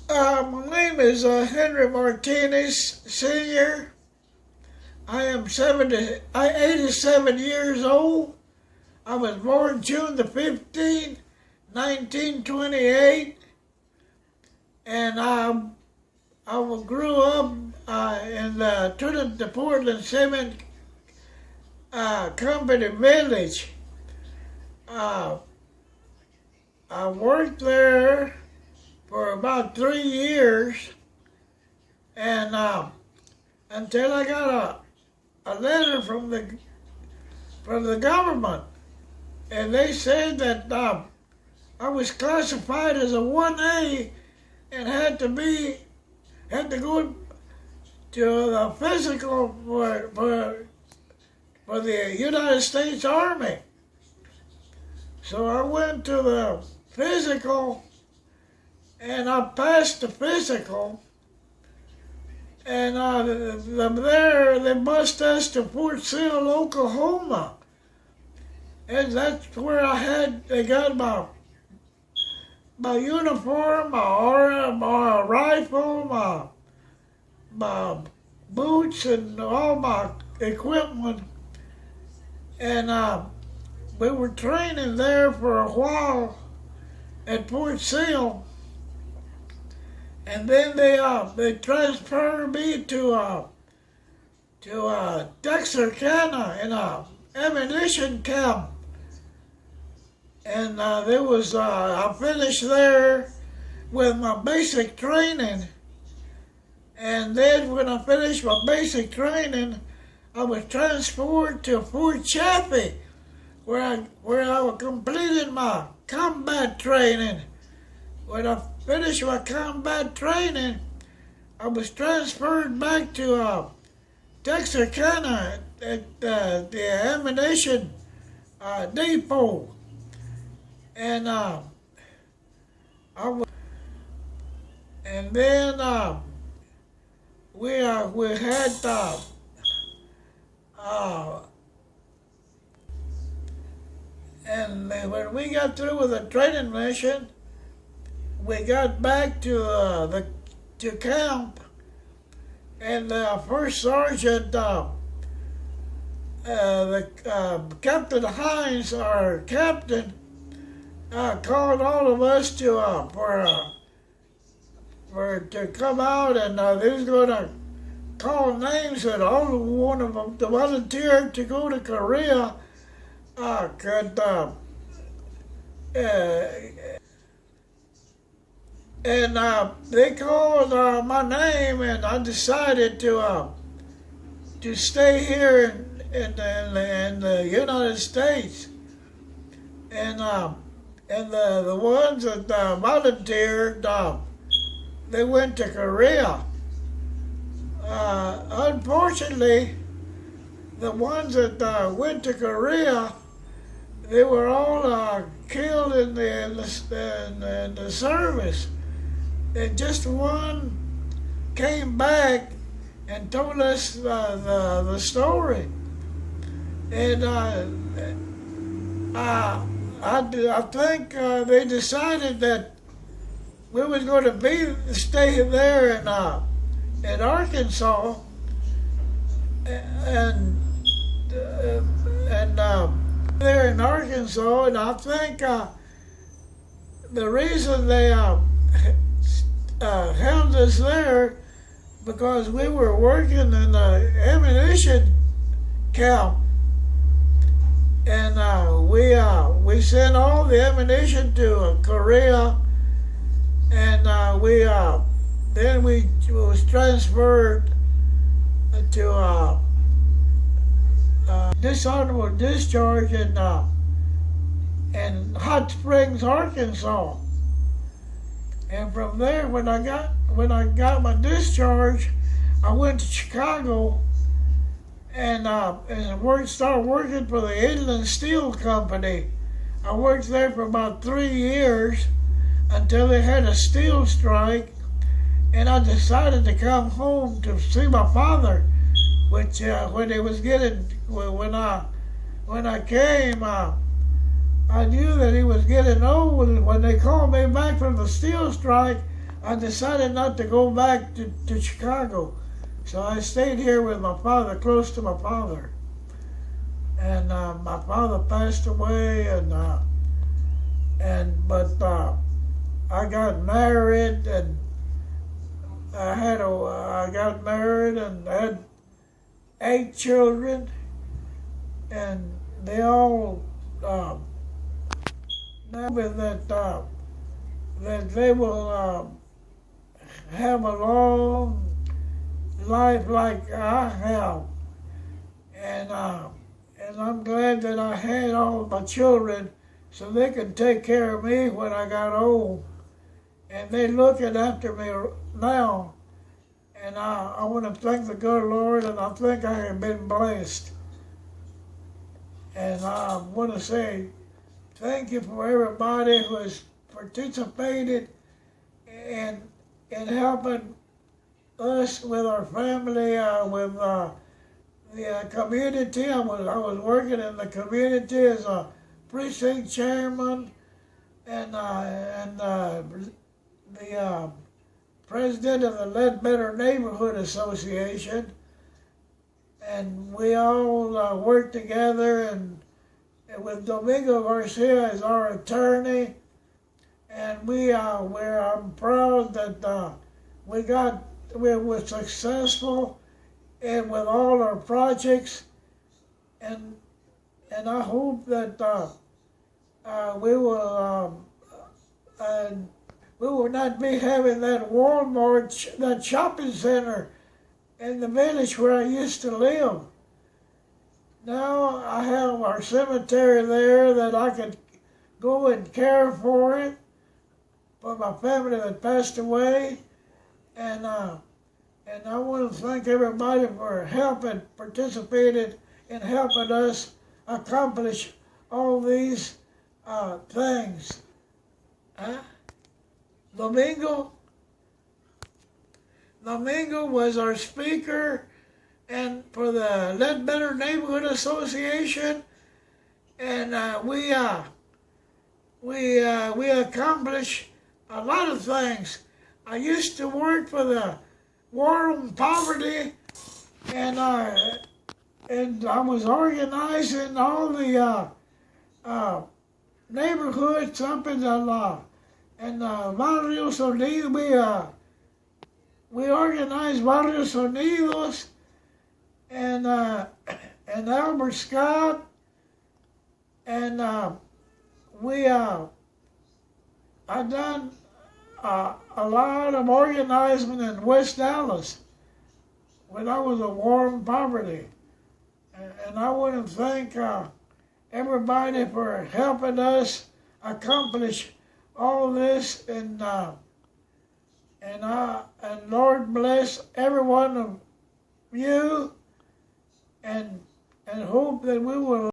My name is Henry Martinez Sr. I am 87 years old. I was born June the 15th, 1928, and I grew up in the Portland Cement Company Village. I worked there for about 3 years, and until I got a letter from the government, and they said that I was classified as a 1A and had to go to the physical for the United States Army. So I went to the physical, and I passed the physical, and there they bused us to Fort Sill, Oklahoma, and that's where they got my uniform, my rifle, my boots, and all my equipment, and we were training there for a while at Fort Sill. And then they transferred me to Texarkana in a ammunition camp, and I finished there with my basic training. And then when I finished my basic training, I was transferred to Fort Chaffee, where I completed my combat training. When I finished my combat training, I was transferred back to Texarkana at the ammunition depot, and then we had and when we got through with the training mission, we got back to camp, and the first sergeant, Captain Hines, our captain, called all of us to come out, and they was going to call names, and all one of them, the volunteer to go to Korea, could. And they called my name, and I decided to stay here in the United States. And the ones that volunteered, they went to Korea. Unfortunately, the ones that went to Korea, they were all killed in the service. And just one came back and told us the story. And I think they decided that we was going to stay there in Arkansas, and there in Arkansas, and I think the reason they held us there because we were working in the ammunition camp, and we sent all the ammunition to Korea, and then we was transferred to dishonorable discharge in Hot Springs, Arkansas. And from there, when I got my discharge, I went to Chicago and started working for the Inland Steel Company. I worked there for about 3 years until they had a steel strike, and I decided to come home to see my father, which when I came, I knew that he was getting old. When they called me back from the steel strike, I decided not to go back to Chicago. So I stayed here with my father, close to my father. And my father passed away, but I got married, and I got married and had 8 children, and they all now that they will have a long life like I have, and I'm glad that I had all my children so they could take care of me when I got old, and they're looking after me now, and I want to thank the good Lord, and I think I have been blessed, and I want to say thank you for everybody who has participated in helping us with our family, with the community. I was working in the community as a precinct chairman and the president of the Ledbetter Neighborhood Association, and we all worked together, and with Domingo Garcia as our attorney, and I'm proud that we were successful and with all our projects, and I hope that we will not be having that Walmart, that shopping center in the village where I used to live. Now I have our cemetery there that I could go and care for it, for my family that passed away, and I want to thank everybody for participating in helping us accomplish all these things. Domingo was our speaker, and for the Ledbetter Neighborhood Association, and we accomplished a lot of things. I used to work for the War on Poverty, and I was organizing all the neighborhoods up in Barrios Unidos. We organized Barrios Unidos and Albert Scott, and I done a lot of organizing in West Dallas when I was a War on Poverty, and I want to thank everybody for helping us accomplish all this, and Lord bless every one of you, and hope that we will